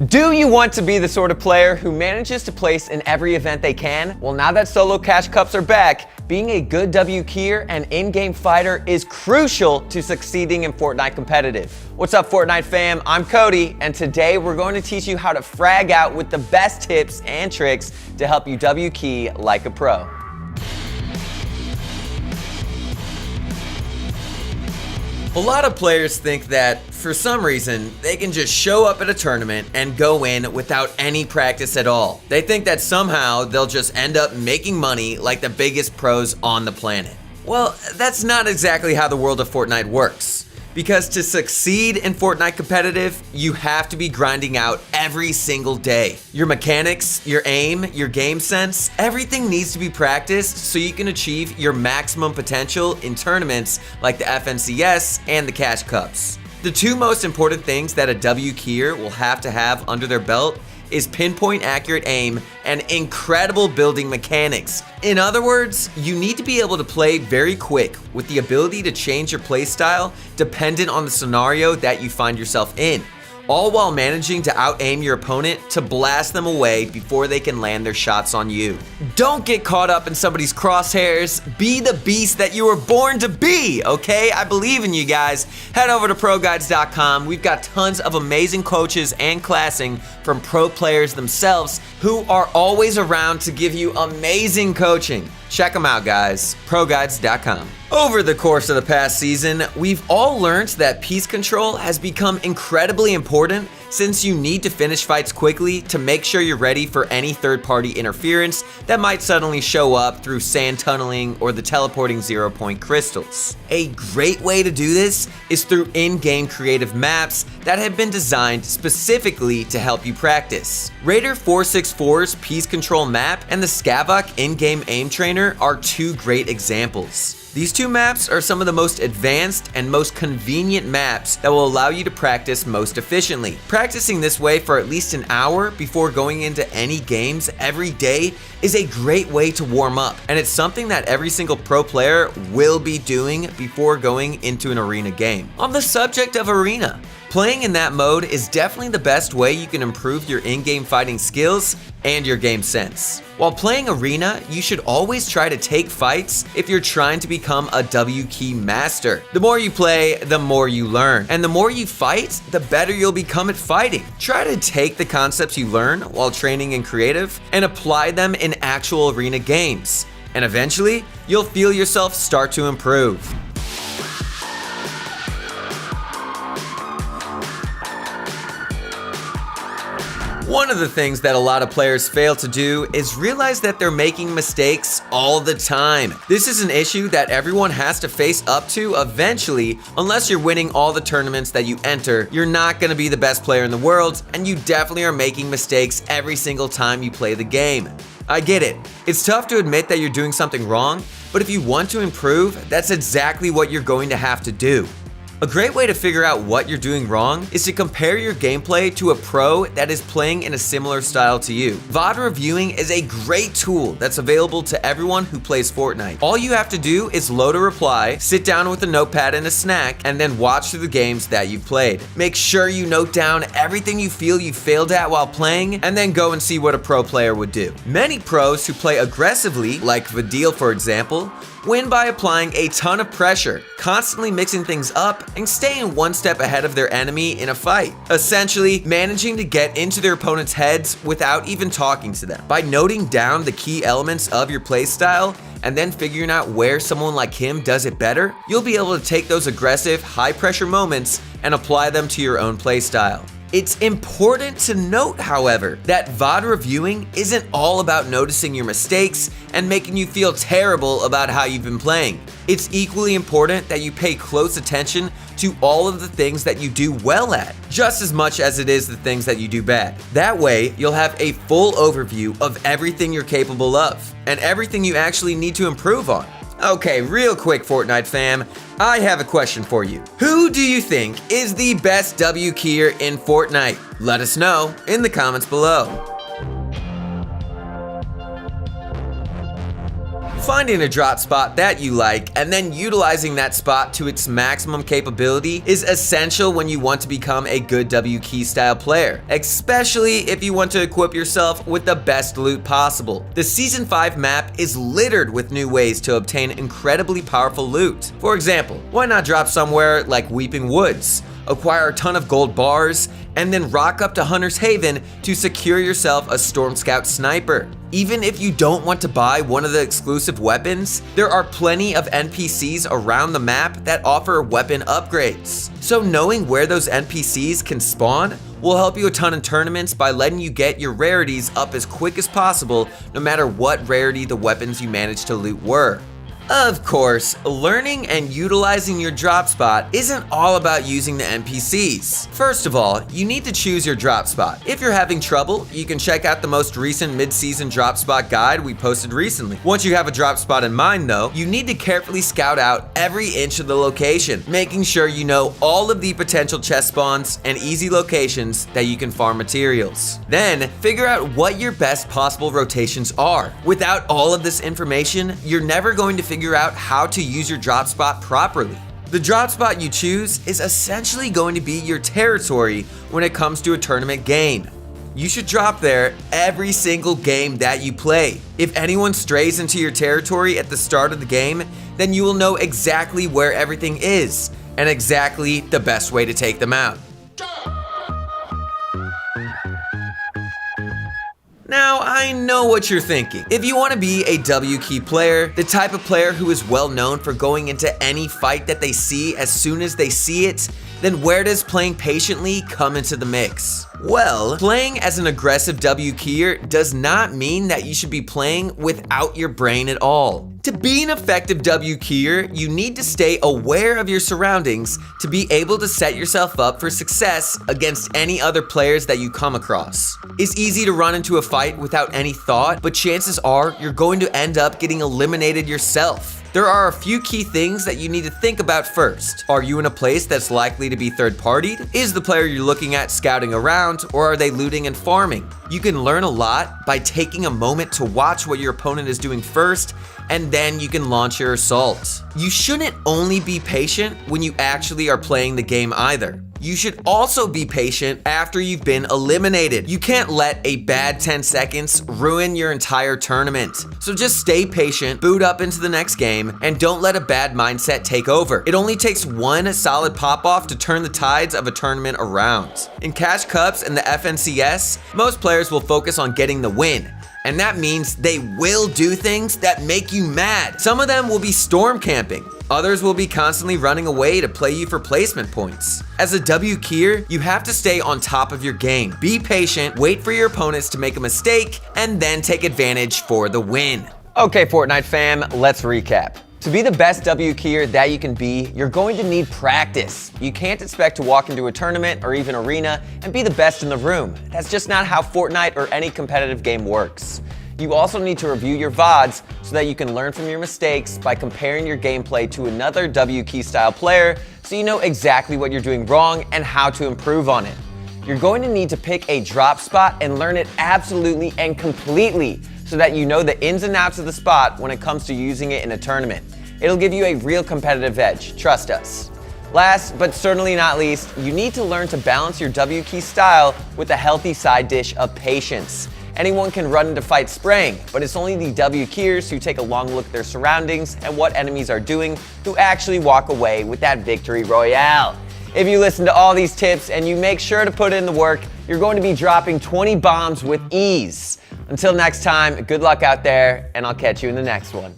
Do you want to be the sort of player who manages to place in every event they can? Well, now that solo cash cups are back, being a good W keyer and in-game fighter is crucial to succeeding in Fortnite competitive. What's up, Fortnite fam? I'm Cody, and today we're going to teach you how to frag out with the best tips and tricks to help you W key like a pro. A lot of players think that, for some reason, they can just show up at a tournament and go in without any practice at all. They think that somehow they'll just end up making money like the biggest pros on the planet. Well, that's not exactly how the world of Fortnite works. Because to succeed in Fortnite competitive, you have to be grinding out every single day. Your mechanics, your aim, your game sense, everything needs to be practiced so you can achieve your maximum potential in tournaments like the FNCS and the Cash Cups. The two most important things that a W keyer will have to have under their belt is pinpoint accurate aim and incredible building mechanics. In other words, you need to be able to play very quick with the ability to change your play style dependent on the scenario that you find yourself in, all while managing to out-aim your opponent to blast them away before they can land their shots on you. Don't get caught up in somebody's crosshairs. Be the beast that you were born to be, okay? I believe in you guys. Head over to ProGuides.com. We've got tons of amazing coaches and classing from pro players themselves who are always around to give you amazing coaching. Check them out, guys. ProGuides.com. Over the course of the past season, we've all learned that piece control has become incredibly important since you need to finish fights quickly to make sure you're ready for any third-party interference that might suddenly show up through sand tunneling or the teleporting 0-point crystals. A great way to do this is through in-game creative maps that have been designed specifically to help you practice. Raider 464's piece control map and the Scavok in-game aim trainer are two great examples. These two maps are some of the most advanced and most convenient maps that will allow you to practice most efficiently. Practicing this way for at least an hour before going into any games every day is a great way to warm up, and it's something that every single pro player will be doing before going into an arena game. On the subject of arena, playing in that mode is definitely the best way you can improve your in-game fighting skills and your game sense. While playing arena, you should always try to take fights if you're trying to become a W key master. The more you play, the more you learn. And the more you fight, the better you'll become at fighting. Try to take the concepts you learn while training in creative and apply them in actual arena games. And eventually, you'll feel yourself start to improve. One of the things that a lot of players fail to do is realize that they're making mistakes all the time. This is an issue that everyone has to face up to eventually. Unless you're winning all the tournaments that you enter, you're not going to be the best player in the world, and you definitely are making mistakes every single time you play the game. I get it. It's tough to admit that you're doing something wrong, but if you want to improve, that's exactly what you're going to have to do. A great way to figure out what you're doing wrong is to compare your gameplay to a pro that is playing in a similar style to you. VOD reviewing is a great tool that's available to everyone who plays Fortnite. All you have to do is load a reply, sit down with a notepad and a snack, and then watch through the games that you've played. Make sure you note down everything you feel you failed at while playing, and then go and see what a pro player would do. Many pros who play aggressively, like Vidil for example, win by applying a ton of pressure, constantly mixing things up, and staying one step ahead of their enemy in a fight. Essentially, managing to get into their opponent's heads without even talking to them. By noting down the key elements of your playstyle and then figuring out where someone like him does it better, you'll be able to take those aggressive, high-pressure moments and apply them to your own playstyle. It's important to note, however, that VOD reviewing isn't all about noticing your mistakes and making you feel terrible about how you've been playing. It's equally important that you pay close attention to all of the things that you do well at, just as much as it is the things that you do bad. That way, you'll have a full overview of everything you're capable of and everything you actually need to improve on. Okay, real quick, Fortnite fam, I have a question for you. Who do you think is the best W keyer in Fortnite? Let us know in the comments below. Finding a drop spot that you like and then utilizing that spot to its maximum capability is essential when you want to become a good W key style player, especially if you want to equip yourself with the best loot possible. The Season 5 map is littered with new ways to obtain incredibly powerful loot. For example, why not drop somewhere like Weeping Woods, acquire a ton of gold bars, and then rock up to Hunter's Haven to secure yourself a Storm Scout sniper. Even if you don't want to buy one of the exclusive weapons, there are plenty of NPCs around the map that offer weapon upgrades. So knowing where those NPCs can spawn will help you a ton in tournaments by letting you get your rarities up as quick as possible, no matter what rarity the weapons you managed to loot were. Of course, learning and utilizing your drop spot isn't all about using the NPCs. First of all, you need to choose your drop spot. If you're having trouble, you can check out the most recent mid-season drop spot guide we posted recently. Once you have a drop spot in mind though, you need to carefully scout out every inch of the location, making sure you know all of the potential chest spawns and easy locations that you can farm materials. Then, figure out what your best possible rotations are. Without all of this information, you're never going to figure out how to use your drop spot properly. The drop spot you choose is essentially going to be your territory when it comes to a tournament game. You should drop there every single game that you play. If anyone strays into your territory at the start of the game, then you will know exactly where everything is and exactly the best way to take them out. Now, I know what you're thinking. If you want to be a W key player, the type of player who is well known for going into any fight that they see as soon as they see it, then where does playing patiently come into the mix? Well, playing as an aggressive W keyer does not mean that you should be playing without your brain at all. To be an effective W keyer, you need to stay aware of your surroundings to be able to set yourself up for success against any other players that you come across. It's easy to run into a fight without any thought, but chances are you're going to end up getting eliminated yourself. There are a few key things that you need to think about first. Are you in a place that's likely to be third-partied? Is the player you're looking at scouting around, or are they looting and farming? You can learn a lot by taking a moment to watch what your opponent is doing first, and then you can launch your assault. You shouldn't only be patient when you actually are playing the game either. You should also be patient after you've been eliminated. You can't let a bad 10 seconds ruin your entire tournament. So just stay patient, boot up into the next game, and don't let a bad mindset take over. It only takes one solid pop-off to turn the tides of a tournament around. In Cash Cups and the FNCS, most players will focus on getting the win. And that means they will do things that make you mad. Some of them will be storm camping. Others will be constantly running away to play you for placement points. As a W keyer, you have to stay on top of your game. Be patient, wait for your opponents to make a mistake, and then take advantage for the win. Okay, Fortnite fam, let's recap. To be the best W keyer that you can be, you're going to need practice. You can't expect to walk into a tournament or even arena and be the best in the room. That's just not how Fortnite or any competitive game works. You also need to review your VODs so that you can learn from your mistakes by comparing your gameplay to another W key style player so you know exactly what you're doing wrong and how to improve on it. You're going to need to pick a drop spot and learn it absolutely and completely so that you know the ins and outs of the spot when it comes to using it in a tournament. It'll give you a real competitive edge, trust us. Last, but certainly not least, you need to learn to balance your W key style with a healthy side dish of patience. Anyone can run into fights spraying, but it's only the W keyers who take a long look at their surroundings and what enemies are doing who actually walk away with that victory royale. If you listen to all these tips and you make sure to put in the work, you're going to be dropping 20 bombs with ease. Until next time, good luck out there, and I'll catch you in the next one.